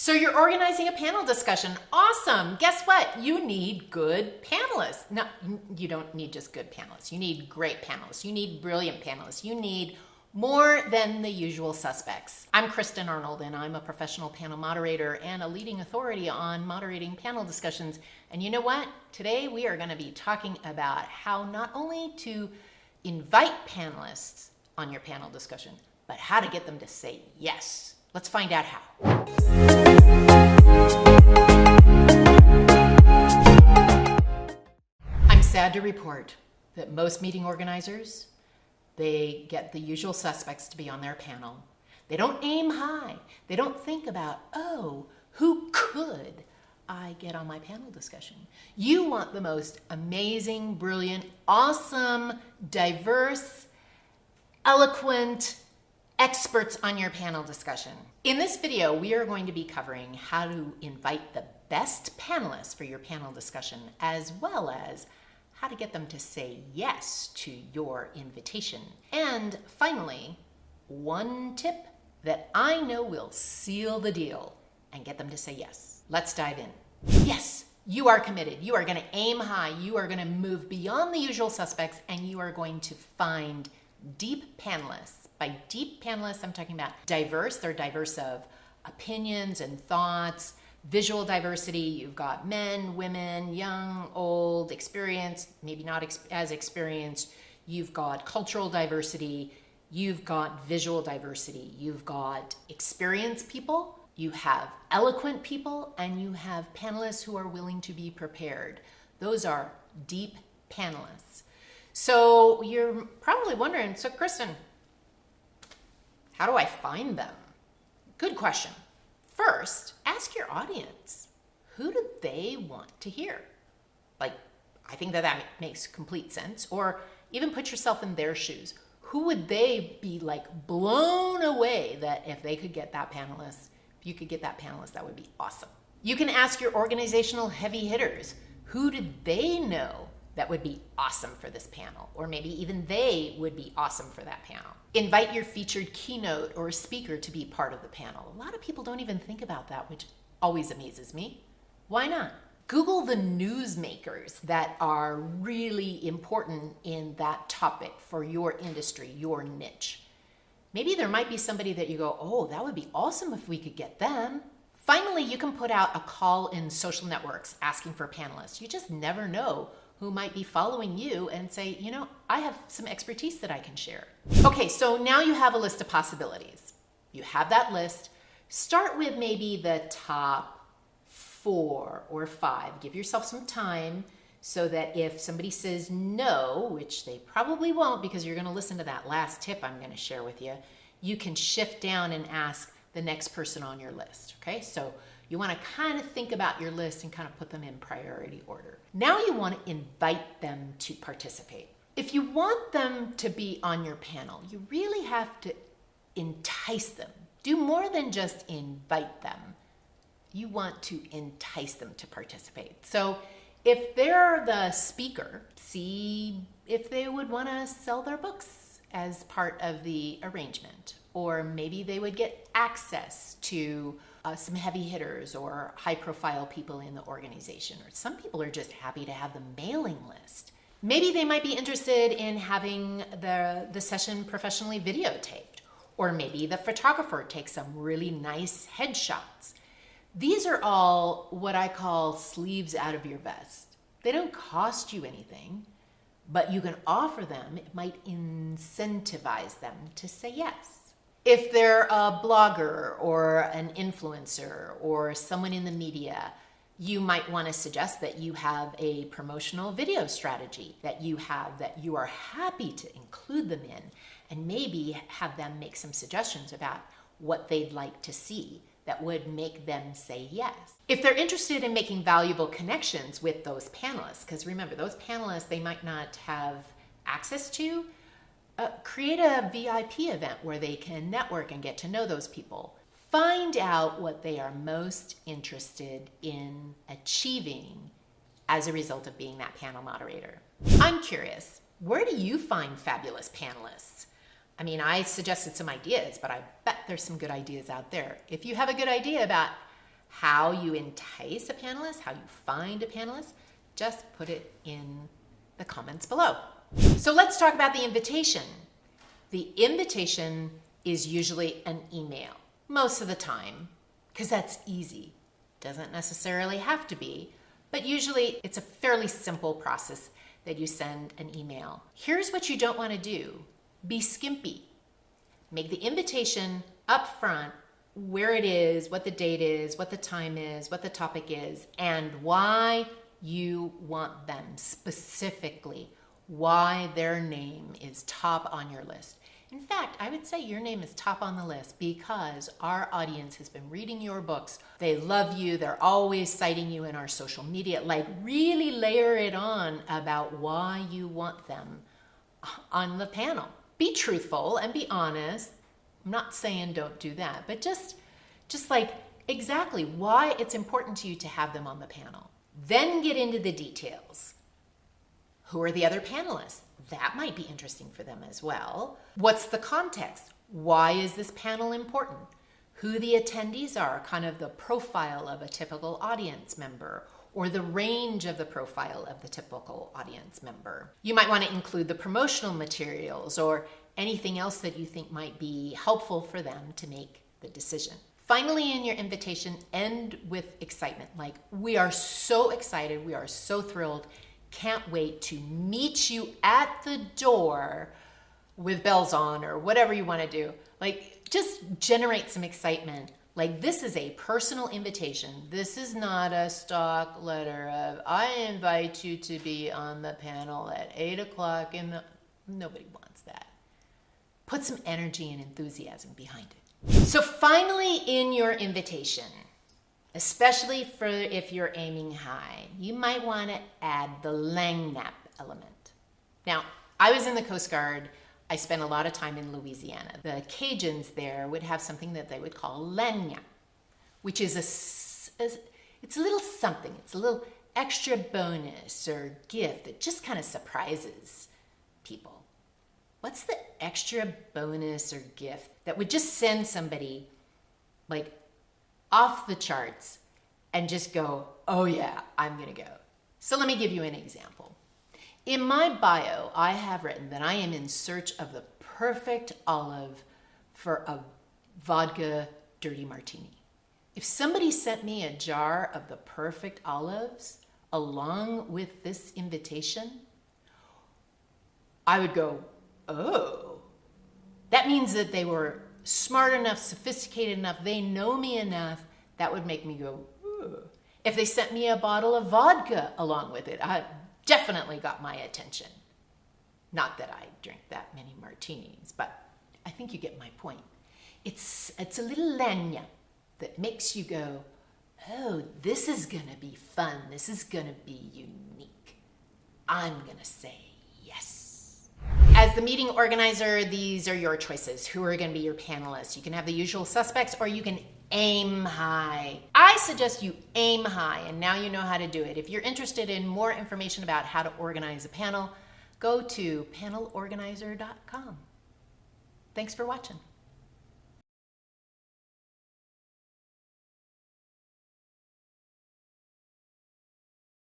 So you're organizing a panel discussion. Awesome. Guess what? You need good panelists. No, you don't need just good panelists. You need great panelists. You need brilliant panelists. You need more than the usual suspects. I'm Kristin Arnold, and I'm a professional panel moderator and a leading authority on moderating panel discussions. And you know what? Today we are going to be talking about how not only to invite panelists on your panel discussion, but how to get them to say yes. Let's find out how. I'm sad to report that most meeting organizers, they get the usual suspects to be on their panel. They don't aim high. They don't think about, oh, who could I get on my panel discussion? You want the most amazing, brilliant, awesome, diverse, eloquent experts on your panel discussion. In this video, we are going to be covering how to invite the best panelists for your panel discussion, as well as how to get them to say yes to your invitation. And finally, one tip that I know will seal the deal and get them to say yes. Let's dive in. Yes, you are committed. You are going to aim high. You are going to move beyond the usual suspects, and you are going to find deep panelists. By deep panelists, I'm talking about diverse. They're diverse of opinions and thoughts, visual diversity. You've got men, women, young, old, experienced, maybe not as experienced. You've got cultural diversity. You've got visual diversity. You've got experienced people. You have eloquent people, and you have panelists who are willing to be prepared. Those are deep panelists. So you're probably wondering, so Kristin, how do I find them? Good question. First, ask your audience, who do they want to hear? Like, I think that makes complete sense. Or even put yourself in their shoes. Who would they be like blown away that if they could get that panelist, if you could get that panelist, that would be awesome. You can ask your organizational heavy hitters, who did they know that would be awesome for this panel? Or maybe even they would be awesome for that panel. Invite your featured keynote or speaker to be part of the panel. A lot of people don't even think about that, which always amazes me. Why not? Google the newsmakers that are really important in that topic for your industry, your niche. Maybe there might be somebody that you go, oh, that would be awesome if we could get them. Finally, you can put out a call in social networks asking for panelists. You just never know who might be following you and say, you know, I have some expertise that I can share. Okay, so now you have a list of possibilities. You have that list. Start with maybe the top 4 or 5. Give yourself some time so that if somebody says no, which they probably won't because you're going to listen to that last tip I'm going to share with you, you can shift down and ask the next person on your list. Okay, so you want to kind of think about your list and kind of put them in priority order. Now you want to invite them to participate. If you want them to be on your panel, you really have to entice them. Do more than just invite them. You want to entice them to participate. So if they're the speaker, see if they would want to sell their books as part of the arrangement. Or maybe they would get access to some heavy hitters or high profile people in the organization. Or some people are just happy to have the mailing list. Maybe they might be interested in having the session professionally videotaped. Or maybe the photographer takes some really nice headshots. These are all what I call sleeves out of your vest. They don't cost you anything, but you can offer them. It might incentivize them to say yes. If they're a blogger or an influencer or someone in the media, you might want to suggest that you have a promotional video strategy that you are happy to include them in, and maybe have them make some suggestions about what they'd like to see that would make them say yes. If they're interested in making valuable connections with those panelists, because remember, those panelists they might not have access to, create a VIP event where they can network and get to know those people. Find out what they are most interested in achieving as a result of being that panel moderator. I'm curious, where do you find fabulous panelists? I mean, I suggested some ideas, but I bet there's some good ideas out there. If you have a good idea about how you entice a panelist, how you find a panelist, just put it in the comments below. So let's talk about the invitation. The invitation is usually an email, most of the time, because that's easy. Doesn't necessarily have to be, but usually it's a fairly simple process that you send an email. Here's what you don't want to do. Be skimpy. Make the invitation up front, where it is, what the date is, what the time is, what the topic is, and why you want them specifically, why their name is top on your list. In fact, I would say your name is top on the list because our audience has been reading your books. They love you. They're always citing you in our social media. Like, really layer it on about why you want them on the panel. Be truthful and be honest. I'm not saying don't do that, but just like exactly why it's important to you to have them on the panel. Then get into the details. Who are the other panelists? That might be interesting for them as well. What's the context? Why is this panel important? Who the attendees are, kind of the profile of a typical audience member, or the range of the profile of the typical audience member. You might want to include the promotional materials or anything else that you think might be helpful for them to make the decision. Finally, in your invitation, end with excitement. Like, we are so excited, we are so thrilled, can't wait to meet you at the door with bells on or whatever you want to do. Like, just generate some excitement. Like, this is a personal invitation. This is not a stock letter of, I invite you to be on the panel at 8 o'clock in the... Nobody wants that. Put some energy and enthusiasm behind it. So finally, in your invitation, especially for if you're aiming high, you might want to add the Langnap element. Now, I was in the Coast Guard. I spent a lot of time in Louisiana. The Cajuns there would have something that they would call Langnap, which is it's a little something. It's a little extra bonus or gift that just kind of surprises people. What's the extra bonus or gift that would just send somebody like off the charts and just go, oh yeah, I'm gonna go. So let me give you an example. In my bio, I have written that I am in search of the perfect olive for a vodka dirty martini. If somebody sent me a jar of the perfect olives along with this invitation, I would go, oh, that means that they were smart enough, sophisticated enough, they know me enough, that would make me go, ooh. If they sent me a bottle of vodka along with it, I definitely got my attention. Not that I drink that many martinis, but I think you get my point. It's a little lagna that makes you go, oh, this is gonna be fun, this is gonna be unique. I'm gonna say yes. As the meeting organizer, these are your choices. Who are gonna be your panelists? You can have the usual suspects or you can aim high. I suggest you aim high, and now you know how to do it. If you're interested in more information about how to organize a panel, go to panelorganizer.com. Thanks for watching.